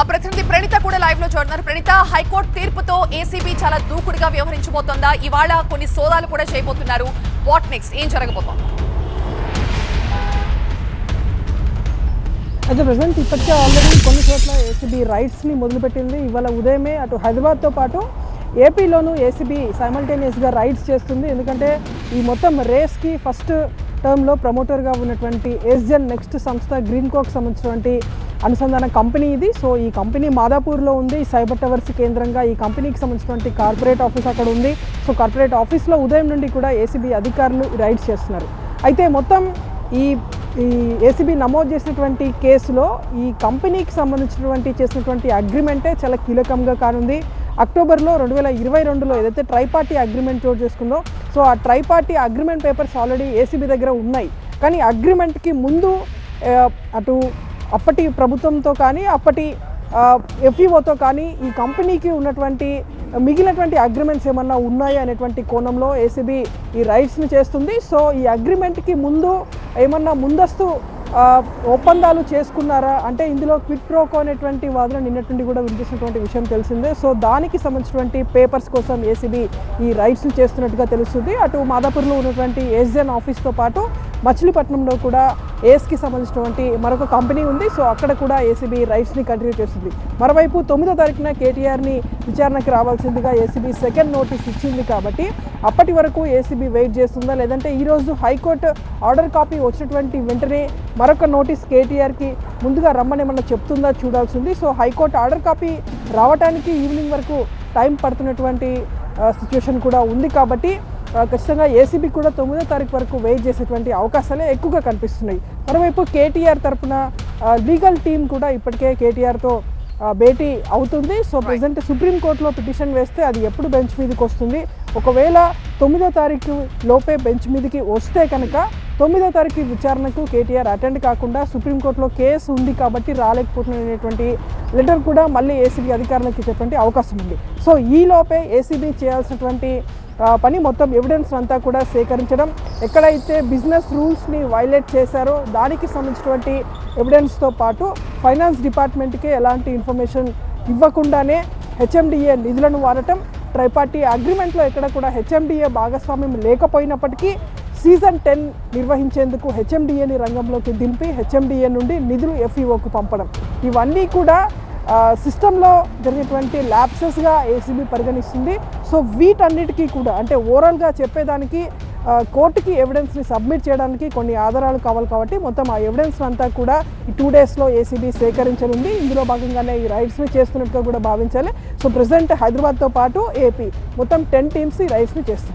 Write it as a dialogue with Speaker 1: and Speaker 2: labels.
Speaker 1: మా ప్రతినిధి ప్రణీత కూడా లైవ్ లో చూడన్నారు. ప్రణీత, హైకోర్టు తీర్పుతో ఏసీబీ చాలా దూకుడుగా వ్యవహరించబోతోందా? ఇవాళ కొన్ని సోదాలు కూడా చేయబోతున్నారు. What next? ఏం జరగబోతోంది?
Speaker 2: అయితే ప్రెసెంట్ ఇప్పటికే ఆల్రెడీ కొన్ని చోట్ల ఏసీబీ రైడ్స్ని మొదలుపెట్టింది. ఇవాళ ఉదయమే అటు హైదరాబాద్తో పాటు ఏపీలోనూ ఏసీబీ సైమల్టేనియస్గా రైడ్స్ చేస్తుంది. ఎందుకంటే ఈ మొత్తం రేస్కి ఫస్ట్ టర్మ్లో ప్రమోటర్గా ఉన్నటువంటి ఎస్జెన్ నెక్స్ట్ సంస్థ గ్రీన్కోకి సంబంధించినటువంటి అనుసంధాన కంపెనీ ఇది. సో ఈ కంపెనీ మాదాపూర్లో ఉంది. సైబర్ టవర్స్ కేంద్రంగా ఈ కంపెనీకి సంబంధించినటువంటి కార్పొరేట్ ఆఫీస్ అక్కడ ఉంది. సో కార్పొరేట్ ఆఫీస్లో ఉదయం నుండి కూడా ఏసీబీ అధికారులు రైడ్స్ చేస్తున్నారు. అయితే మొత్తం ఈ ఏసీబీ నమోదు చేసినటువంటి కేసులో ఈ కంపెనీకి సంబంధించినటువంటి చేసినటువంటి అగ్రిమెంటే చాలా కీలకంగా కానుంది. అక్టోబర్లో 2022లో ఏదైతే ట్రైపార్టీ అగ్రిమెంట్ చోటు చేసుకుందో, సో ఆ tri-party agreement papers already ACB దగ్గర ఉన్నాయి. కానీ అగ్రిమెంట్కి ముందు అటు అప్పటి ప్రభుత్వంతో కానీ అప్పటి ఎఫ్ఈఓతో కానీ ఈ కంపెనీకి ఉన్నటువంటి మిగిలినటువంటి అగ్రిమెంట్స్ ఏమన్నా ఉన్నాయి అనేటువంటి కోణంలో ఏసీబీ ఈ రైట్స్ని చేస్తుంది. సో ఈ అగ్రిమెంట్కి ముందు ఏమన్నా ముందస్తు ఒప్పందాలు చేసుకున్నారా అంటే ఇందులో క్విట్ ప్రోకో అనేటువంటి వాదన నిన్నటువంటి కూడా వినిపిస్తున్నటువంటి విషయం తెలిసిందే. సో దానికి సంబంధించినటువంటి పేపర్స్ కోసం ఏసీబీ ఈ రైట్స్ని చేస్తున్నట్టుగా తెలుస్తుంది. అటు మాదాపూర్లో ఉన్నటువంటి ఎస్జెన్ ఆఫీస్తో పాటు మచిలీపట్నంలో కూడా ఏస్కి సంబంధించినటువంటి మరొక కంపెనీ ఉంది. సో అక్కడ కూడా ఏసీబీ రైట్స్ని కంటిన్యూ చేస్తుంది. మరోవైపు 9వ తారీఖున కేటీఆర్ని విచారణకి రావాల్సిందిగా ఏసీబీ సెకండ్ నోటీస్ ఇచ్చింది. కాబట్టి అప్పటి వరకు ఏసీబీ వెయిట్ చేస్తుందా, లేదంటే ఈరోజు హైకోర్టు ఆర్డర్ కాపీ వచ్చినటువంటి వెంటనే మరొక నోటీస్ కేటీఆర్కి ముందుగా రమ్మని ఏమన్నా చెప్తుందా చూడాల్సింది. సో హైకోర్టు ఆర్డర్ కాపీ రావడానికి ఈవినింగ్ వరకు టైం పడుతున్నటువంటి సిచ్యువేషన్ కూడా ఉంది. కాబట్టి ఖచ్చితంగా ఏసీబీ కూడా 9వ తారీఖు వరకు వెయిట్ చేసేటువంటి అవకాశాలే ఎక్కువగా కనిపిస్తున్నాయి. మరోవైపు కేటీఆర్ తరఫున లీగల్ టీం కూడా ఇప్పటికే కేటీఆర్తో భేటీ అవుతుంది. సో ప్రెసెంట్ సుప్రీంకోర్టులో పిటిషన్ వేస్తే అది ఎప్పుడు బెంచ్ మీదకి వస్తుంది, ఒకవేళ 9వ తారీఖు లోపే బెంచ్ మీదకి వస్తే కనుక 9వ తారీఖు విచారణకు కేటీఆర్ అటెండ్ కాకుండా సుప్రీంకోర్టులో కేసు ఉంది కాబట్టి రాలేకపోతున్నటువంటి లెటర్ కూడా మళ్ళీ ఏసీబీ అధికారులకు ఇచ్చేటువంటి అవకాశం ఉంది. సో ఈ లోపే ఏసీబీ చేయాల్సినటువంటి పని మొత్తం ఎవిడెన్స్ అంతా కూడా సేకరించడం, ఎక్కడైతే బిజినెస్ రూల్స్ని వైలేట్ చేశారో దానికి సంబంధించినటువంటి ఎవిడెన్స్తో పాటు ఫైనాన్స్ డిపార్ట్మెంట్కి ఎలాంటి ఇన్ఫర్మేషన్ ఇవ్వకుండానే హెచ్ఎండిఏ నిధులను వాడటం, ట్రైపార్టీ అగ్రిమెంట్లో ఎక్కడ కూడా హెచ్ఎండిఏ భాగస్వామ్యం లేకపోయినప్పటికీ సీజన్ 10 నిర్వహించేందుకు హెచ్ఎండిఏని రంగంలోకి దింపి హెచ్ఎండిఏ నుండి నిధులు ఎఫ్ఈఓకు పంపడం, ఇవన్నీ కూడా సిస్టంలో జరిగేటువంటి ల్యాప్సెస్గా ఏసీబీ పరిగణిస్తుంది. సో వీటన్నిటికీ కూడా అంటే ఓవరాల్గా చెప్పేదానికి కోర్టుకి ఎవిడెన్స్ని సబ్మిట్ చేయడానికి కొన్ని ఆధారాలు కావాలి. కాబట్టి మొత్తం ఆ ఎవిడెన్స్ అంతా కూడా ఈ 2 డేస్లో ఏసీబీ సేకరించనుంది. ఇందులో భాగంగానే ఈ రైడ్స్ని చేస్తున్నట్టుగా కూడా భావించాలి. సో ప్రెసెంట్ హైదరాబాద్తో పాటు ఏపీ మొత్తం 10 టీమ్స్ ఈ రైడ్స్ని చేస్తుంది.